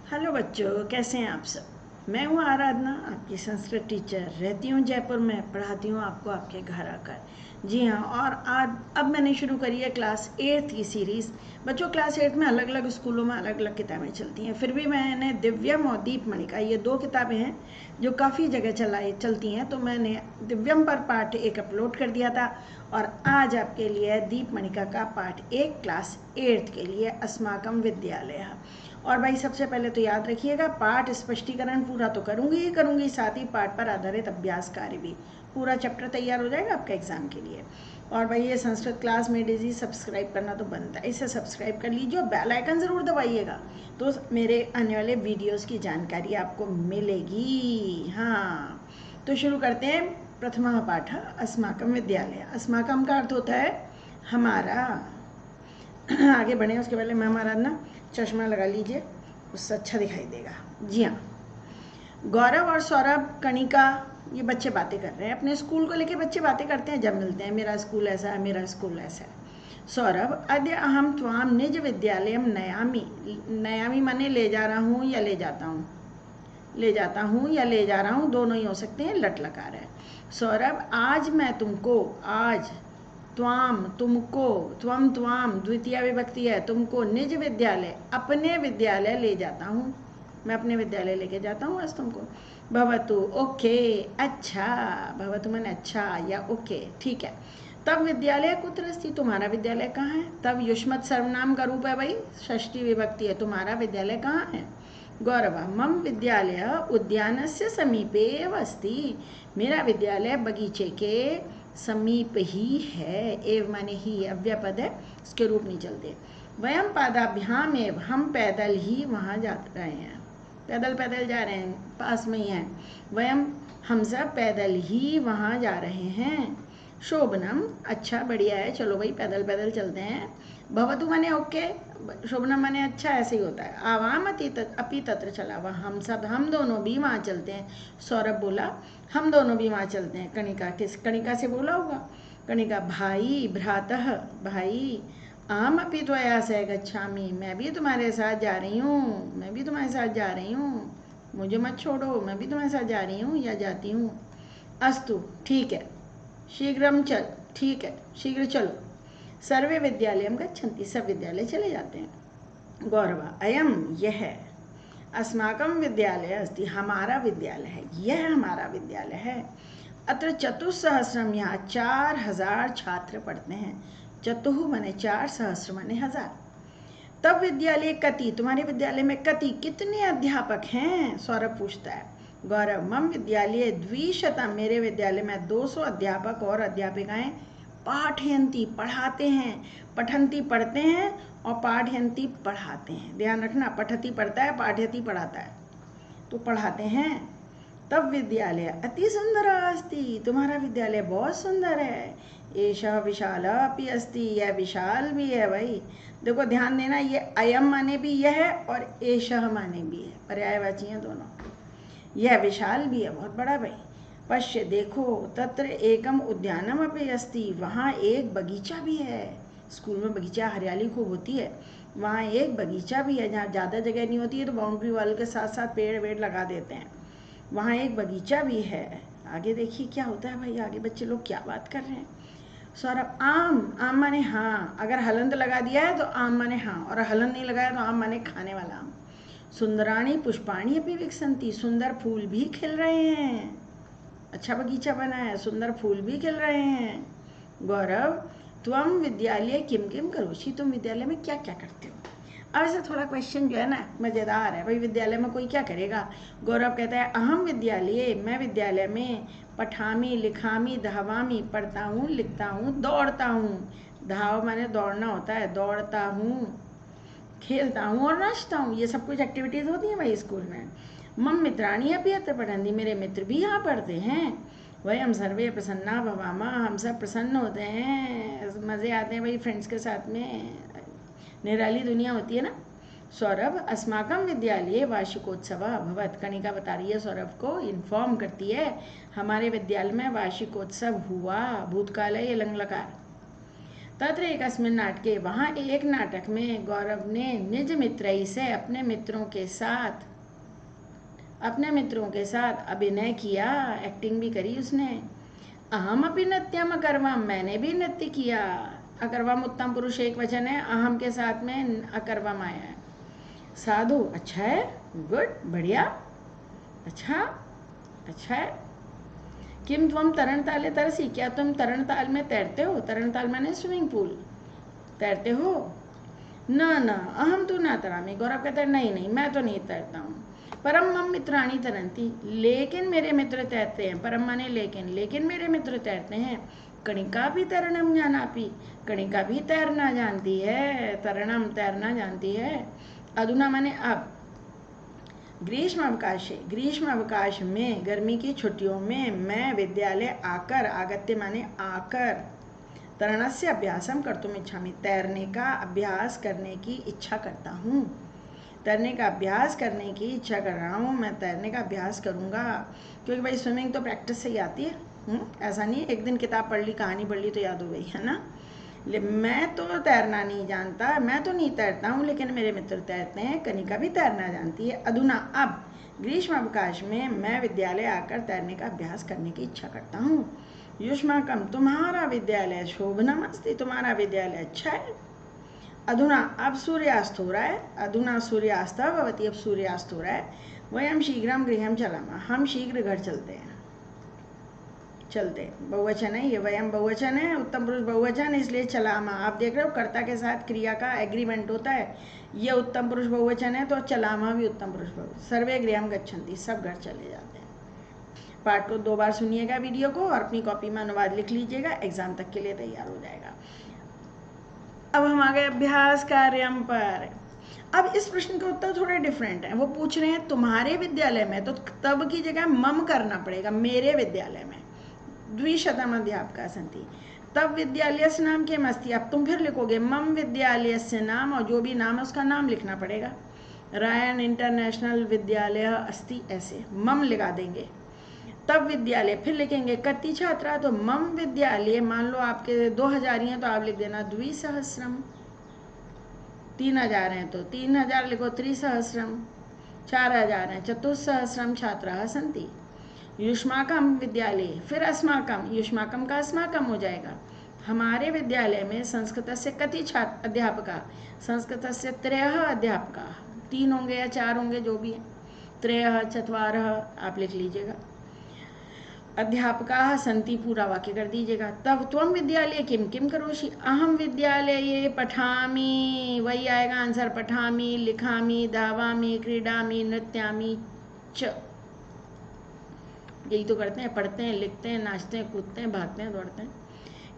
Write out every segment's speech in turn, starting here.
Hello बच्चों, कैसे हैं आप सब। मैं हूँ आराधना, आपकी संस्कृत टीचर। रहती हूँ जयपुर में, पढ़ाती हूँ आपको आपके घर आकर। जी हाँ, और आज अब मैंने शुरू करी है क्लास 8 की सीरीज़। बच्चों, क्लास 8 में अलग अलग स्कूलों में अलग अलग किताबें चलती हैं, फिर भी मैंने दिव्यम और दीपमणिका, ये 2 किताबें हैं जो काफ़ी जगह चलती हैं, तो मैंने दिव्यम पर पार्ट 1 अपलोड कर दिया था और आज आपके लिए दीपमणिका का पार्ट 1 क्लास 8 के लिए अस्माकम विद्यालय। और भाई सबसे पहले तो याद रखिएगा, पाठ स्पष्टीकरण पूरा तो करूँगी ही करूँगी, साथ ही पाठ पर आधारित अभ्यास कार्य भी। पूरा चैप्टर तैयार हो जाएगा आपका एग्जाम के लिए। और भाई ये संस्कृत क्लास में डेजी सब्सक्राइब करना तो बनता है, इसे सब्सक्राइब कर लीजिए और बेल आइकन ज़रूर दबाइएगा, तो मेरे आने वाले वीडियोस की जानकारी आपको मिलेगी। हाँ, तो शुरू करते हैं। प्रथमा पाठ अस्माकम विद्यालय। अस्माकम का अर्थ होता है हमारा। आगे बढ़े उसके पहले मैं हमारा ना चश्मा लगा लीजिए, उससे अच्छा दिखाई देगा। जी हाँ, गौरव और सौरभ, कणिका, ये बच्चे बातें कर रहे हैं। अपने स्कूल को लेके बच्चे बातें करते हैं जब मिलते हैं, मेरा स्कूल ऐसा है, मेरा स्कूल ऐसा है। सौरभ, अद्य अहम त्वाम निज विद्यालयम नयामि। नयामि माने ले जा रहा हूँ या ले जाता हूँ, ले जाता हूँ या ले जा रहा हूँ, दोनों ही हो सकते हैं, लट लकार है। सौरभ, आज मैं तुमको, आज त्वाम तुमको, त्वम त्वाम द्वितीय विभक्ति है, तुमको निज विद्यालय अपने विद्यालय ले जाता हूँ, मैं अपने विद्यालय लेके जाता हूँ आज तुमको। भवतु, ओके, अच्छा, भवतु माने अच्छा या ओके, ठीक है। तब विद्यालय कुत्र अस्ति, तुम्हारा विद्यालय कहाँ है। तब युष्मत सर्वनाम का रूप है भाई, षष्ठी विभक्ति है, तुम्हारा विद्यालय कहाँ है। गौरव, मम विद्यालय उद्यानस्य समीपे एव अस्ति, मेरा विद्यालय बगीचे के समीप ही है। एव माने ही, अव्यपद है, इसके रूप नहीं चलते। वयम पादाभ्याम एव, हम पैदल ही वहाँ जा रहे हैं, पैदल पैदल जा रहे हैं, पास में ही हैं। वयम, हम सब पैदल ही वहाँ जा रहे हैं। शोभनम, अच्छा बढ़िया है, चलो भाई पैदल पैदल चलते हैं। भवतु माने ओके, शोभनम माने अच्छा, ऐसे ही होता है। आवाम अपी तत्र चला, वह हम सब, हम दोनों भी वहाँ चलते हैं। सौरभ बोला, हम दोनों भी वहाँ चलते हैं। कणिका, किस कणिका से बोला होगा। कणिका, भाई, भ्रातः, भाई, आम अपी त्वया सह गच्छामि, मैं भी तुम्हारे साथ जा रही हूँ, मैं भी तुम्हारे साथ जा रही हूँ, मुझे मत छोड़ो, मैं भी तुम्हारे साथ जा रही हूँ या जाती हूँ। अस्तु, ठीक है। शीघ्रम चल, ठीक है, शीघ्र चलो। सर्वे विद्यालयम गच्छन्ति, सब विद्यालय चले जाते हैं। गौरव, अयम, यह, अस्माकं विद्यालय अस्ति, हमारा विद्यालय है, यह हमारा विद्यालय है। अत्र चतुस्सहस्रम, यहाँ 4000 छात्र पढ़ते हैं। चतुः माने 4, सहस्र माने 1000। तब विद्यालय कति, तुम्हारे विद्यालय में कति कितने अध्यापक हैं, सौरभ पूछता है। गौरव, मम विद्यालय द्विशतम, मेरे विद्यालय में 200 अध्यापक और अध्यापिकाएं पाठयंती पढ़ाते हैं, पठंती पढ़ते हैं और पाठयंती पढ़ाते हैं। ध्यान रखना, पठती पढ़ता है, पाठयती पढ़ाता है, तो पढ़ाते हैं। तब विद्यालय अति सुंदर अस्ति, तुम्हारा विद्यालय बहुत सुंदर है। एषः विशाल अपि अस्ति, यह विशाल भी है। भाई देखो ध्यान देना, ये अयम माने भी यह है और एषः माने भी है, पर्यायवाची हैं दोनों। यह विशाल भी है, बहुत बड़ा। भाई पश्य, देखो, तत्र एकम उद्यानम अपि अस्ति, वहाँ एक बगीचा भी है। स्कूल में बगीचा, हरियाली खूब होती है, वहाँ एक बगीचा भी है। जहाँ ज़्यादा जगह नहीं होती है तो बाउंड्री वाल के साथ साथ पेड़ वेड़ लगा देते हैं, वहाँ एक बगीचा भी है। आगे देखिए क्या होता है भाई, आगे बच्चे लोग क्या बात कर रहे हैं। सौरभ, आम, आम माने हाँ, अगर हलंत लगा दिया है तो आम माने हाँ, और हलंत नहीं लगाया तो आम माने खाने वाला आम। सुंदराणी पुष्पाणी अपि विकसंती, सुंदर फूल भी खिल रहे हैं, अच्छा बगीचा बना है, सुंदर फूल भी खिल रहे हैं। गौरव, त्वम विद्यालय किम किम करोषि, तुम विद्यालय में क्या क्या करते हो। अब ऐसे थोड़ा क्वेश्चन जो है ना मज़ेदार है, भाई विद्यालय में कोई क्या करेगा। गौरव कहता है, अहम विद्यालय, मैं विद्यालय में पठामी लिखामी धावामी, पढ़ता हूँ लिखता हूँ दौड़ता हूँ। धाव माने दौड़ना होता है, दौड़ता हूँ, खेलता हूँ और नाचता हूँ, ये सब कुछ एक्टिविटीज़ होती हैं भाई स्कूल में। मम मित्राणी अपि अत्र पठन्ति, मेरे मित्र भी यहाँ पढ़ते हैं। वयम सर्वे प्रसन्ना भवामः, हम सब प्रसन्न होते हैं, मज़े आते हैं भाई फ्रेंड्स के साथ में, निराली दुनिया होती है ना। सौरभ, अस्माकम विद्यालय वार्षिकोत्सव अभवत, कणिका बता रही है सौरभ को, इन्फॉर्म करती है हमारे विद्यालय में वार्षिकोत्सव हुआ, भूतकाल है ये लंग लकार। तत्र एकस्मिन् नाटके, वहाँ एक नाटक में गौरव ने निज मित्रैः से अपने मित्रों के साथ अभिनय किया, एक्टिंग भी करी उसने। अहम अपि नृत्यम अकरवम, मैंने भी नृत्य किया। अकरवम उत्तम पुरुष एक वचन है, अहम के साथ में अकरवम आया है। साधु, अच्छा है, गुड, बढ़िया, अच्छा है। किम त्वम तरणताले तरसी, क्या तुम तरणताल में तैरते हो? तरणताल माने स्विमिंग पूल, तैरते हो? न अहम तो ना तरामी, गौरव कहता है नहीं मैं तो नहीं तैरता हूँ। परम मम मित्राणी तरंती, लेकिन मेरे मित्र तैरते हैं। परम माने लेकिन मेरे मित्र तैरते हैं। कणिका भी तरणम जानापि, कणिका भी तैरना जानती है, तरणम तैरना जानती है। अधुना माने अब, ग्रीष्म अवकाश में, गर्मी की छुट्टियों में मैं विद्यालय आकर, आगत्य माने आकर, तरणस्य अभ्यासम कर्तुम इच्छामि, तैरने का अभ्यास करने की इच्छा करता हूँ। तैरने का अभ्यास करने की इच्छा कर रहा हूँ, मैं तैरने का अभ्यास करूँगा, क्योंकि भाई स्विमिंग तो प्रैक्टिस से ही आती है। ऐसा नहीं एक दिन किताब पढ़ ली, कहानी पढ़ ली तो याद हो गई, है ना। मैं तो तैरना नहीं जानता, मैं तो नहीं तैरता हूँ, लेकिन मेरे मित्र तैरते हैं। कनिका भी तैरना जानती है। अधुना अब, ग्रीष्म अवकाश में मैं विद्यालय आकर तैरने का अभ्यास करने की इच्छा करता हूँ। युष्माकम, तुम्हारा विद्यालय शोभनम अस्ति, तुम्हारा विद्यालय अच्छा है। अधुना, अब सूर्यास्त हो रहा है। अधुना सूर्यास्त भवति, अब सूर्यास्त हो रहा है। वयम शीघ्रम गृहम चलामा, हम शीघ्र घर चलते बहुवचन है ये, वयम बहुवचन है, उत्तम पुरुष बहुवचन, इसलिए चलामा। आप देख रहे हो कर्ता के साथ क्रिया का एग्रीमेंट होता है। ये उत्तम पुरुष बहुवचन है तो चलामा भी उत्तम पुरुष बहुवचन। सर्वे गृहम गच्छन्ति, सब घर चले जाते हैं। पार्ट को 2 बार सुनिएगा वीडियो को, और अपनी कॉपी में अनुवाद लिख लीजिएगा, एग्जाम तक के लिए तैयार हो जाएगा। अब हम आ गए अभ्यास कार्यम पर। अब इस प्रश्न का उत्तर थोड़ा डिफरेंट है। वो पूछ रहे हैं तुम्हारे विद्यालय में, तो तब की जगह मम करना पड़ेगा, मेरे विद्यालय में। द्विशतम अध्यापका सन्ति, तब विद्यालयस्य नाम किम अस्ति, अब तुम फिर लिखोगे मम विद्यालयस्य नाम, और जो भी नाम है उसका नाम लिखना पड़ेगा। रायन इंटरनेशनल विद्यालय अस्ति, ऐसे मम लगा देंगे। तब विद्यालय, फिर लिखेंगे कति छात्रा, तो मम विद्यालय, मान लो आपके 2000 ही हैं तो आप लिख देना द्विसहस्रम। 3000 हैं तो 3000 लिखो, त्रिसहस्रम। 4000 हैं, चतुस्सहस्रम छात्राः सन्ति। युष्माकम विद्यालय, फिर अस्माकम, युष्माकम का अस्माकम हो जाएगा। हमारे विद्यालय में संस्कृतस्य कति छात्र अध्यापका, संस्कृतस्य त्रयः अध्यापका, 3 होंगे या 4 होंगे, जो भी है, त्रयः चत्वारः आप लिख लीजिएगा। अध्यापकाः सन्ति, पूरा वाक्य कर दीजिएगा। तब त्वम विद्यालय किम किम करोषि, अहम विद्यालये पठामि, वही आएगा आंसर, पठामि, लिखामि, धावामि, क्रीडामि, नृत्यामि च। यही तो करते हैं, पढ़ते हैं, लिखते हैं, नाचते हैं, कूदते हैं, भागते हैं, दौड़ते हैं।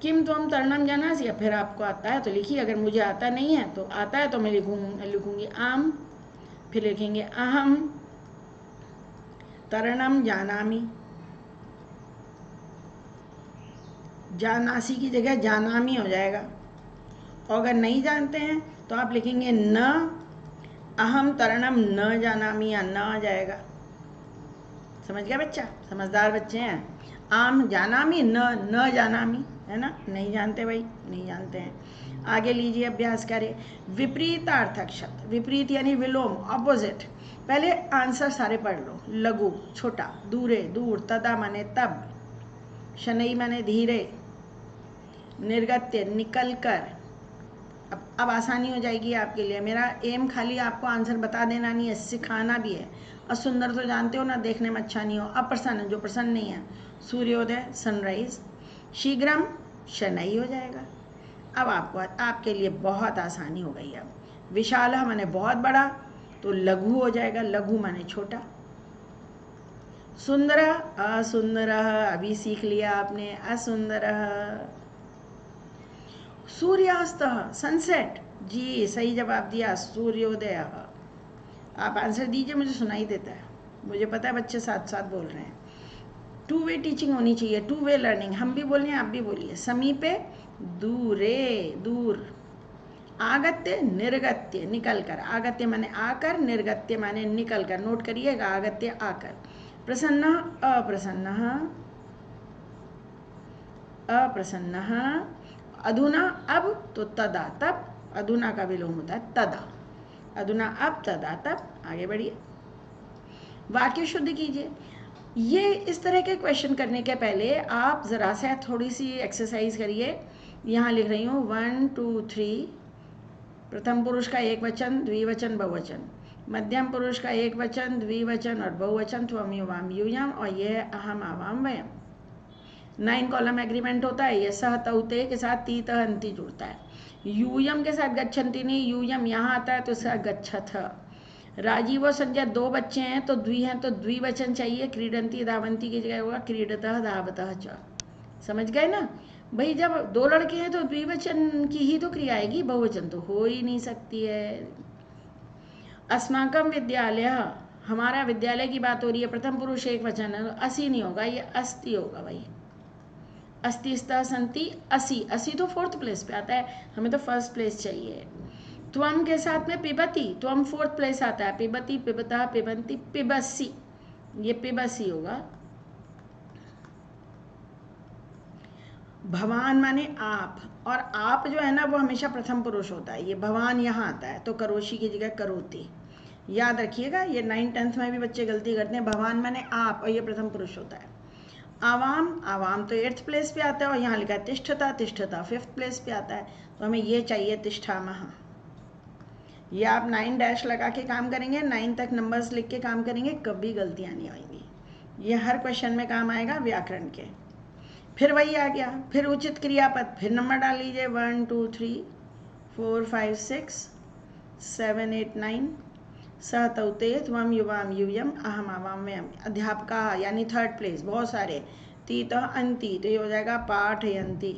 किम त्वम तरणम जानासि, या फिर आपको आता है तो लिखिए, अगर मुझे आता नहीं है तो आता है तो मैं लिखूंगी आम, फिर लिखेंगे अहम तरणम जानामि, जानासी की जगह जानामी हो जाएगा। और अगर नहीं जानते हैं तो आप लिखेंगे न अहम तरणम न जानामी, या न आ जाएगा। समझ गया बच्चा, समझदार बच्चे हैं। आम जानामी, न जानामी, है ना, नहीं जानते भाई, नहीं जानते हैं। आगे लीजिए अभ्यास कार्य। विपरीतार्थक शब्द, विपरीत यानी विलोम, ऑपोजिट। पहले आंसर सारे पढ़ लो। लघु छोटा, दूरे दूर, तदा माने तब, शनई माने धीरे, निर्गत्य निकल कर। अब आसानी हो जाएगी आपके लिए। मेरा एम खाली आपको आंसर बता देना नहीं है, सिखाना भी है। असुंदर तो जानते हो ना, देखने में अच्छा नहीं हो। अप्रसन्न, जो प्रसन्न नहीं है, सूर्योदय सनराइज। शीघ्रम शनई हो जाएगा। अब आपके लिए बहुत आसानी हो गई। अब विशाल माने बहुत बड़ा, तो लघु हो जाएगा, लघु माने छोटा। सुंदर असुंदर, अभी सीख लिया आपने, असुंदर। सूर्यास्त सनसेट, जी सही जवाब दिया, सूर्योदय। आप आंसर दीजिए, मुझे सुनाई देता है, मुझे पता है बच्चे साथ साथ बोल रहे हैं। 2 वे टीचिंग होनी चाहिए, 2 वे लर्निंग। हम भी बोलिए, आप भी बोलिए। समीपे दूरे, दूर। आगत्य निर्गत्य, निकल कर। आगत्य माने आकर, निर्गत्य माने निकल कर। नोट करिएगा, आगत्य आकर। प्रसन्न अप्रसन्न, अप्रसन्न। अधुना अब तो तदा तब, अधुना का विलोम होता है तदा, अधुना अब तदा तब। आगे बढ़िए, वाक्य शुद्ध कीजिए। ये इस तरह के क्वेश्चन करने के पहले आप ज़रा सा थोड़ी सी एक्सरसाइज करिए। यहाँ लिख रही हूँ 1 2 3, प्रथम पुरुष का एक वचन, द्विवचन, बहुवचन, मध्यम पुरुष का एक वचन, द्विवचन और बहुवचन, त्वम युवाम यूयम, और यह अहम आवाम वयम। 9 कॉलम एग्रीमेंट होता है। ये सह तौते के साथ ती तह अंति जुड़ता है। यूयम के साथ गच्छन्ति नहीं, यूयम यहाँ आता है तो इसका गच्छथ। राजीव और संजय 2 बच्चे हैं तो द्वि हैं तो द्विवचन चाहिए। क्रीडंती धावंती की जगह होगा क्रीडतः धावतः च। समझ गए ना भाई, जब 2 लड़के हैं तो द्विवचन की ही तो क्रिया आएगी, बहुवचन तो हो ही नहीं सकती है। अस्माकम विद्यालय, हमारा विद्यालय की बात हो रही है, प्रथम पुरुष एक वचन है तो असी नहीं होगा, ये अस्ति होगा भाई। अस्ति स्तः सन्ति असी, असी तो 4th प्लेस पे आता है, हमें तो 1st प्लेस चाहिए। त्वम के साथ में पिबती, त्वम 4th प्लेस आता है। पिबती, पिबता, पिबंती, पिबसी, ये पिबसी होगा। भवान माने आप, और आप जो है ना वो हमेशा प्रथम पुरुष होता है। ये भवान यहाँ आता है तो करोशी की जगह करोती। याद रखिएगा, ये 9th 10th में भी बच्चे गलती करते हैं। भवान माने आप और ये प्रथम पुरुष होता है। आवाम, आवाम तो 8th प्लेस पे आता है, और यहाँ लिखा है तिष्ठता, तिष्ठता 5th प्लेस पे आता है, तो हमें ये चाहिए तिष्ठामः। ये आप 9 डैश लगा के काम करेंगे, 9 तक नंबर्स लिख के काम करेंगे, कभी गलतियाँ नहीं आएंगी। ये हर क्वेश्चन में काम आएगा व्याकरण के। फिर वही आ गया, फिर उचित क्रियापद, फिर नंबर डाल लीजिए 1 2 3 4 5 6 7 8 9। सह तौते, त्वम युवाम यूयम, अहम आवाम वयम। अध्यापका यानी 3rd प्लेस, बहुत सारे। तीतः अंति, तो ये हो जाएगा पाठयन्ति।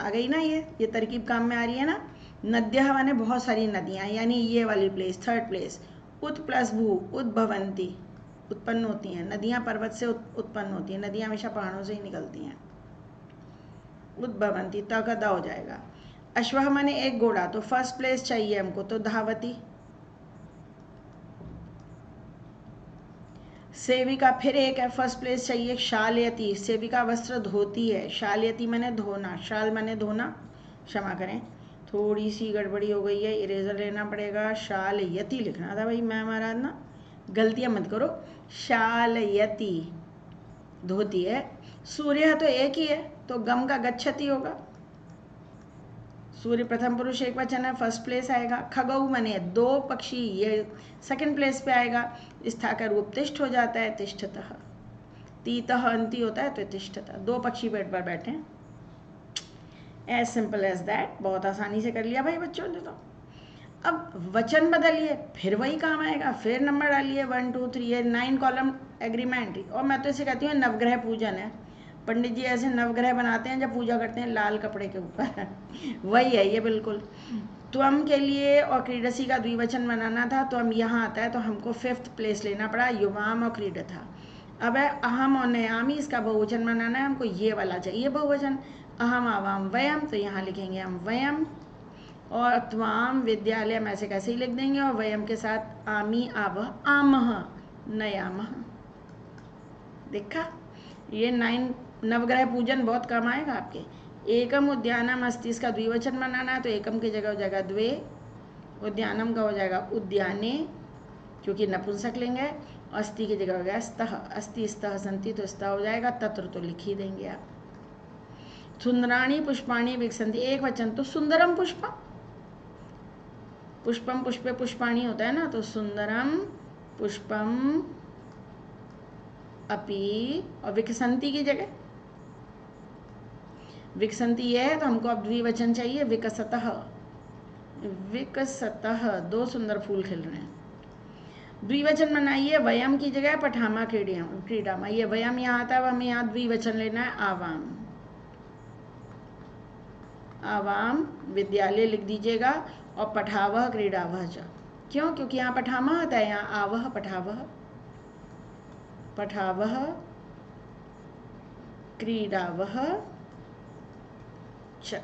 आ गई ना, ये तरकीब काम में आ रही है ना। नद्यः माने बहुत सारी नदियाँ, यानी ये वाली प्लेस 3rd प्लेस। उत प्लस भू, उद्भवन्ति, उत्पन्न होती हैं। नदियाँ पर्वत से उत्पन्न होती हैं, नदियाँ हमेशा पहाड़ों से ही निकलती हैं। उद्भवन्ति, त का दा हो जाएगा। अश्वः माने एक घोड़ा, तो 1st प्लेस चाहिए हमको, तो धावती। सेविका फिर एक है, 1st प्लेस चाहिए, शालयति, सेविका वस्त्र धोती है। शालयति माने धोना, शाल माने धोना, क्षमा करें थोड़ी सी गड़बड़ी हो गई है, इरेजर लेना पड़ेगा। शालयति लिखना था भाई, मैं महाराज ना गलतियाँ मत करो। शालयति धोती है। सूर्य तो एक ही है तो गम का गच्छति होगा। सूर्य प्रथम पुरुष एक वचन है, 1st प्लेस आएगा। खगऊ मने 2 पक्षी, ये 2nd प्लेस पे आएगा। स्था का रूप तिष्ठ हो जाता है, तिष्ठतः। तीतः अंति होता है तो तिष्ठतः। 2 पक्षी पेड़ पर बैठे हैं। एज सिंपल एज दैट, बहुत आसानी से कर लिया भाई बच्चों ने तो। अब वचन बदलिए, फिर वही काम आएगा, फिर नंबर डालिए 1 2 3। ये 9 कॉलम एग्रीमेंट, और मैं तो इसे कहती हूँ नवग्रह पूजन है। पंडित जी ऐसे नवग्रह बनाते हैं जब पूजा करते हैं लाल कपड़े के ऊपर वही है ये बिल्कुल। त्वम के लिए और क्रीडसी का द्विवचन बनाना था, तो हम यहाँ आता है तो हमको 5th प्लेस लेना पड़ा, युवाम और क्रीडथा। अब है अहम और नयामी, इसका बहुवचन बनाना है हमको, ये वाला चाहिए बहुवचन। अहम आवाम वयम, तो यहाँ लिखेंगे हम वयम, और त्वाम विद्यालय में ऐसे कैसे ही लिख देंगे, और वयम के साथ आमी आवह आमह नयामह। देखा, ये 9 नवग्रह पूजन बहुत कम आएगा आपके। एकम उद्यानम अस्ति, इसका द्विवचन बनाना है तो एकम की जगह हो जाएगा द्वे, उद्यानम का हो जाएगा उद्याने, क्योंकि नपुंसक लेंगे। अस्ति की जगह हो गया स्तः, अस्ति स्तः सन्ति, तो स्तः हो जाएगा। तत्र तो लिख ही देंगे आप। सुंदराणी पुष्पाणी विकसन्ति, एक वचन तो सुंदरम पुष्पम, पुष्पम पुष्पे पुष्पाणी होता है ना, तो सुंदरम पुष्पम अपि, और विकसन्ति की जगह विकसन्ति ये है तो हमको अब द्विवचन चाहिए, विकसतः, विकसतः 2 सुंदर फूल खिल रहे हैं। द्विवचन बनाइए, वयम की जगह पठामा क्रीडामा, ये वयम यहाँ आता है, हमें यहाँ द्विवचन लेना है, आवाम। आवाम विद्यालय लिख दीजिएगा, और पठावह क्रीडावह च। क्यों? क्योंकि यहाँ पठामा आता है, यहाँ आवह पठावह, पठावह क्रीडावह च।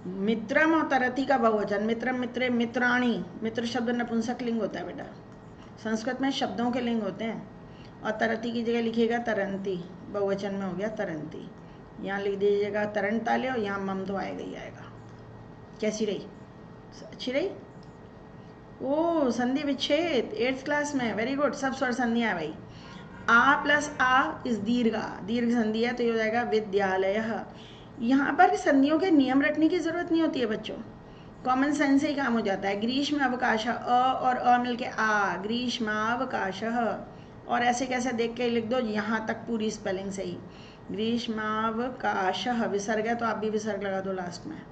मित्रम और तरती का बहुवचन, मित्रम मित्रे मित्राणी, मित्र शब्द नपुंसक लिंग होता है बेटा, संस्कृत में शब्दों के लिंग होते हैं। और तरती की जगह लिखिएगा तरंती, बहुवचन में हो गया तरंती। यहाँ लिख दीजिएगा तरण ताले और यहाँ मम तो आएगा ही आएगा। कैसी रही? अच्छी रही? ओ संधि विच्छेद 8th क्लास में, वेरी गुड। सब स्वर संधियाँ भाई। आ प्लस आ इस दीर्घ संधि है तो ये हो जाएगा विद्यालय। यहाँ पर संधियों के नियम रटने की ज़रूरत नहीं होती है बच्चों, कॉमन सेंस से ही काम हो जाता है। ग्रीष्म अवकाश, अ और अ मिल के आ, ग्रीष्मावकाश। और ऐसे कैसे देख के लिख दो, यहाँ तक पूरी स्पेलिंग सही। ग्रीष्मावकाश, विसर्ग है तो आप भी विसर्ग लगा दो लास्ट में।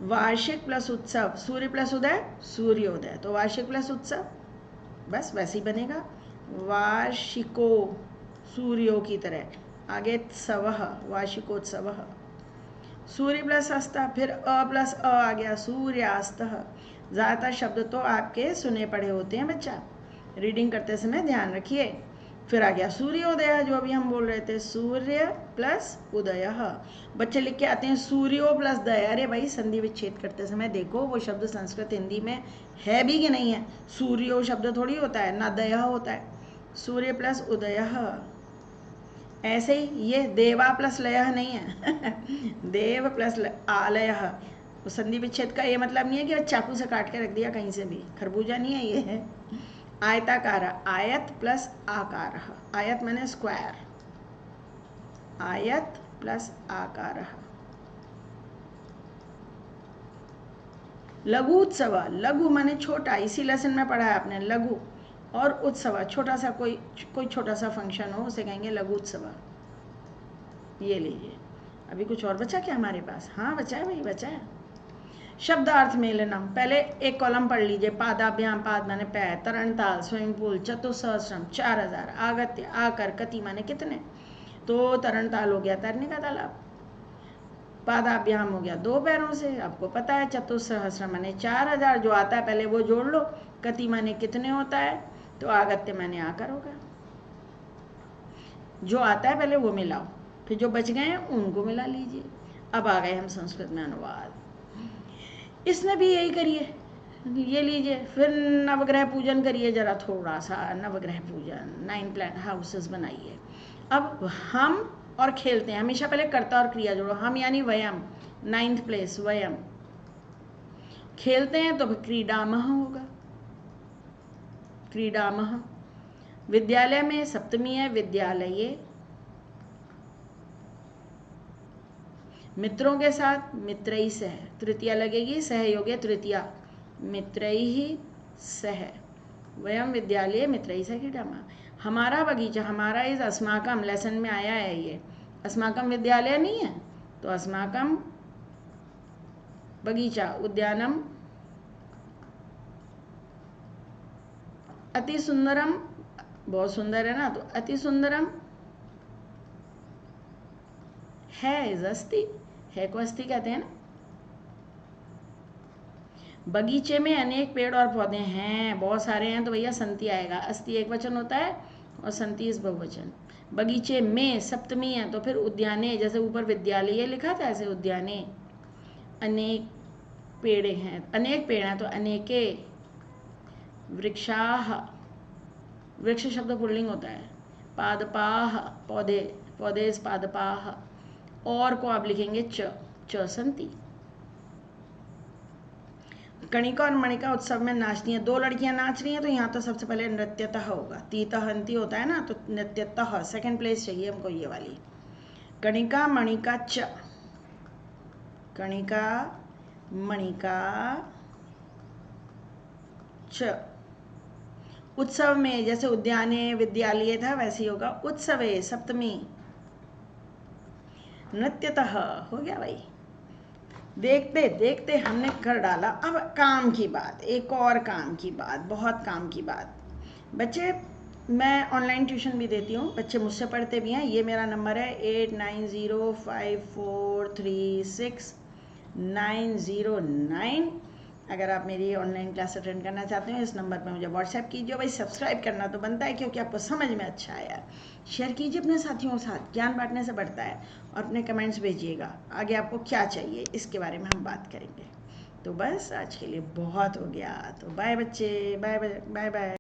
वार्षिक प्लस उत्सव, सूर्य प्लस उदय सूर्योदय, तो वार्षिक प्लस उत्सव बस वैसे ही बनेगा। वार्षिको सूर्यो की तरह, आगे त्सवः वार्षिकोत्सवः। सूर्य प्लस अस्त, फिर अ प्लस अ आ गया सूर्यास्तः। ज़्यादातर शब्द तो आपके सुने पढ़े होते हैं बच्चा, रीडिंग करते समय ध्यान रखिए। फिर आ गया सूर्योदय, जो अभी हम बोल रहे थे, सूर्य प्लस उदय। बच्चे लिख के आते हैं सूर्यो प्लस दय। अरे भाई संधि विच्छेद करते समय देखो वो शब्द संस्कृत हिंदी में है भी कि नहीं है। सूर्यो शब्द थोड़ी होता है, ना दया होता है। सूर्य प्लस उदय। ऐसे ही ये देवा प्लस लय नहीं है देव प्लस आलय। संधि विच्छेद का ये मतलब नहीं है कि चाकू से काट के रख दिया कहीं से भी, खरबूजा नहीं है ये है। आयताकार, आयत प्लस आकार, आयत माने स्क्वायर, आयत प्लस आकार। लघु उत्सव, लघु माने छोटा, इसी लेसन में पढ़ा है आपने लघु, और उत्सव छोटा सा, कोई छोटा सा फंक्शन हो उसे कहेंगे लघु उत्सव। ये लीजिए। अभी कुछ और बचा क्या हमारे पास? हाँ बचा है भाई, बचा है। शब्दार्थ मेलनम, पहले एक कॉलम पढ़ लीजिए। पादाभ्याम, पाद माने पैर, तरणताल स्विमिंग पूल, चतुसहस्रम 4000, आगत्य आकर, कति माने कितने, तो तरणताल हो गया तैरने का तालाब, पादाभ्याम हो गया 2 पैरों से, आपको पता है। चतुसहस्रम माने 4000, जो आता है पहले वो जोड़ लो। कति माने कितने होता है, तो आगत्य माने आकर होगा। जो आता है पहले वो मिलाओ, फिर जो बच गए हैं उनको मिला लीजिए। अब आ गए हम संस्कृत में अनुवाद। इसमें भी यही करिए, ये लीजिए। फिर नवग्रह पूजन करिए जरा, थोड़ा सा नवग्रह पूजन, 9 प्लान हाउसेस बनाइए। अब हम और खेलते हैं, हमेशा पहले कर्ता और क्रिया जोड़ो। हम यानी वयम, 9th प्लेस वयम। खेलते हैं तो क्रीडामह होगा, क्रीडामह। विद्यालय में सप्तमी है, विद्यालये। मित्रों के साथ मित्रैः सह, तृतीया लगेगी, सहयोगे तृतीया, मित्रैः सह। वयम विद्यालये मित्रैः सह क्रीडामः। हमारा बगीचा, हमारा इस अस्माकम लेसन में आया है ये। अस्माकम विद्यालय नहीं है तो अस्माकम बगीचा, उद्यानम अति सुंदरम, बहुत सुंदर है ना, तो अति सुंदरम है इज अस्ति, है को अस्ति कहते हैं ना। बगीचे में अनेक पेड़ और पौधे हैं, बहुत सारे हैं तो भैया संति आएगा। अस्ति एक वचन होता है और संति इस बहुवचन। बगीचे में सप्तमी है तो फिर उद्याने, जैसे ऊपर विद्यालय लिखा था ऐसे उद्याने। अनेक पेड़े हैं, अनेक पेड़ हैं तो अनेके। वृक्षाह, वृक्ष शब्द पुल्लिंग होता है। पादपाह, पौधे, पौधे पादपाह। और को आप लिखेंगे च संति। कणिका और मणिका उत्सव में नाचती हैं, 2 लड़कियां नाच रही हैं तो यहाँ तो सबसे पहले नृत्यतः होगा। तीतः हंती होता है ना, तो नृत्यतः सेकंड प्लेस चाहिए हमको ये वाली। कणिका मणिका च, कणिका मणिका च। उत्सव में जैसे उद्याने विद्यालय था वैसे ही होगा, उत्सवे सप्तमी। नृत्यतः हो गया भाई। देखते देखते हमने कर डाला। अब काम की बात, एक और काम की बात, बहुत काम की बात। बच्चे, मैं ऑनलाइन ट्यूशन भी देती हूँ, बच्चे मुझसे पढ़ते भी हैं। ये मेरा नंबर है 8905436909। अगर आप मेरी ऑनलाइन क्लास अटेंड करना चाहते हो इस नंबर पर मुझे व्हाट्सएप कीजिए। भाई सब्सक्राइब करना तो बनता है क्योंकि आपको समझ में अच्छा आया। शेयर कीजिए अपने साथियों के साथ, ज्ञान बांटने से बढ़ता है। और अपने कमेंट्स भेजिएगा, आगे आपको क्या चाहिए इसके बारे में हम बात करेंगे। तो बस आज के लिए बहुत हो गया, तो बाय बच्चे, बाय बाय बाय बाय।